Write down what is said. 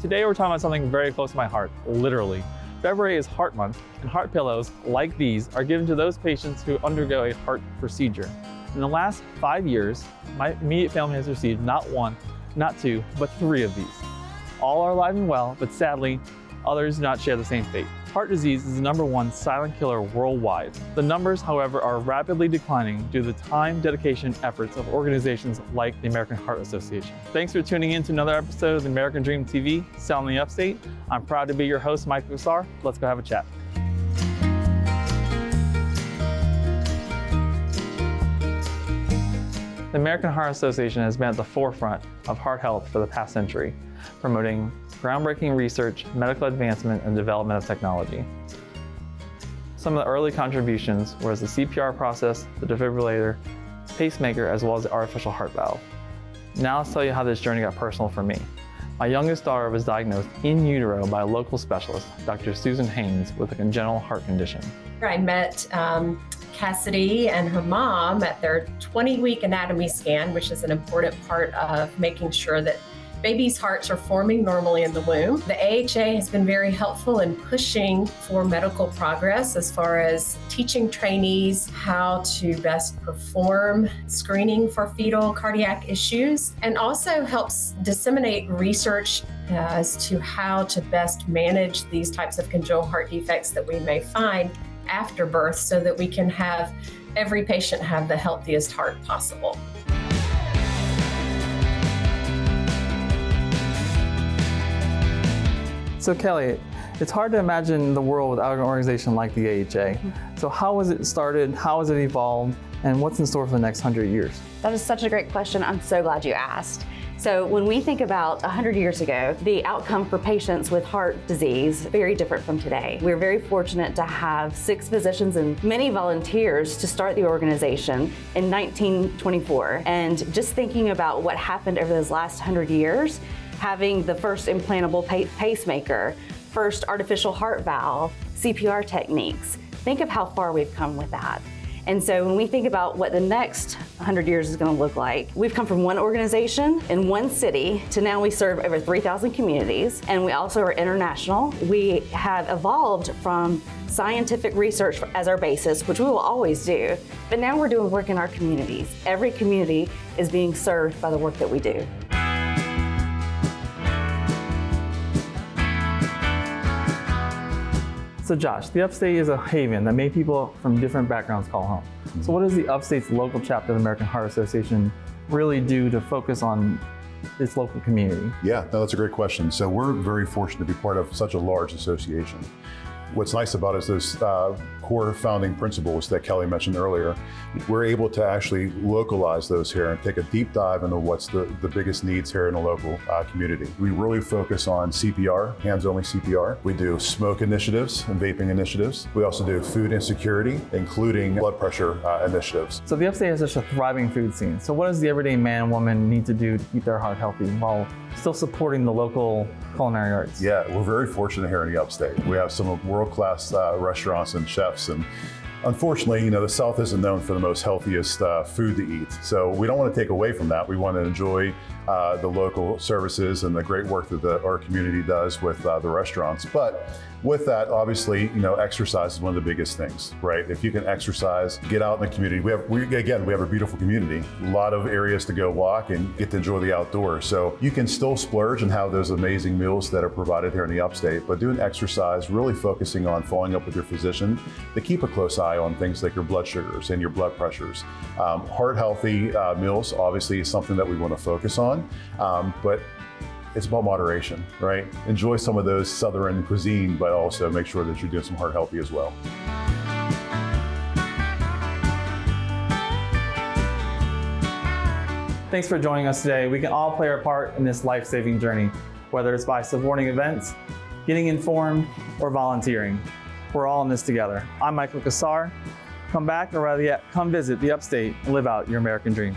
Today we're talking about something very close to my heart, literally. February is Heart Month, and heart pillows like these are given to those patients who undergo a heart procedure. In the last 5 years, my immediate family has received not one, not two, but 3 of these. All are alive and well, but sadly, others do not share the same fate. Heart disease is the #1 silent killer worldwide. The numbers, however, are rapidly declining due to the time, dedication, efforts of organizations like the American Heart Association. Thanks for tuning in to another episode of the American Dream TV, Selling the Upstate. I'm proud to be your host, Michael Cassar. Let's go have a chat. The American Heart Association has been at the forefront of heart health for the past century, promoting groundbreaking research, medical advancement, and development of technology. Some of the early contributions was the CPR process, the defibrillator, pacemaker, as well as the artificial heart valve. Now let's tell you how this journey got personal for me. My youngest daughter was diagnosed in utero by a local specialist, Dr. Susan Haynes, with a congenital heart condition. I met Cassidy and her mom at their 20-week anatomy scan, which is an important part of making sure that babies' hearts are forming normally in the womb. The AHA has been very helpful in pushing for medical progress as far as teaching trainees how to best perform screening for fetal cardiac issues, and also helps disseminate research as to how to best manage these types of congenital heart defects that we may find after birth so that we can have every patient have the healthiest heart possible. So Kelly, it's hard to imagine the world without an organization like the AHA. So how was it started, how has it evolved, and what's in store for the next 100 years? That is such a great question. I'm so glad you asked. So when we think about 100 years ago, the outcome for patients with heart disease, very different from today. We're very fortunate to have 6 physicians and many volunteers to start the organization in 1924. And just thinking about what happened over those last 100 years, having the first implantable pacemaker, first artificial heart valve, CPR techniques. Think of how far we've come with that. And so when we think about what the next 100 years is going to look like, we've come from one organization in one city to now we serve over 3,000 communities, and we also are international. We have evolved from scientific research as our basis, which we will always do, but now we're doing work in our communities. Every community is being served by the work that we do. So Josh, the Upstate is a haven that many people from different backgrounds call home. So what does the Upstate's local chapter of the American Heart Association really do to focus on its local community? Yeah, no, that's a great question. So we're very fortunate to be part of such a large association. What's nice about it is those core founding principles that Kelly mentioned earlier. We're able to actually localize those here and take a deep dive into what's the biggest needs here in the local community. We really focus on CPR, hands-only CPR. We do smoke initiatives and vaping initiatives. We also do food insecurity, including blood pressure initiatives. So the Upstate has such a thriving food scene. So what does the everyday man and woman need to do to keep their heart healthy while still supporting the local culinary arts? Yeah, we're very fortunate here in the Upstate. We have some world-class restaurants and chefs, and unfortunately, the South isn't known for the most healthiest food to eat. So we don't want to take away from that. We want to enjoy the local services and the great work that our community does with the restaurants. But with that, obviously, exercise is one of the biggest things, right? If you can exercise, get out in the community. We have a beautiful community, a lot of areas to go walk and get to enjoy the outdoors. So you can still splurge and have those amazing meals that are provided here in the Upstate, but doing exercise, really focusing on following up with your physician to keep a close eye on things like your blood sugars and your blood pressures. Heart healthy meals, obviously, is something that we want to focus on, but it's about moderation, right? Enjoy some of those Southern cuisine, but also make sure that you're doing some heart healthy as well. Thanks for joining us today. We can all play our part in this life-saving journey, whether it's by supporting events, getting informed, or volunteering. We're all in this together. I'm Michael Cassar. Come back, or rather yet, come visit the Upstate and live out your American dream.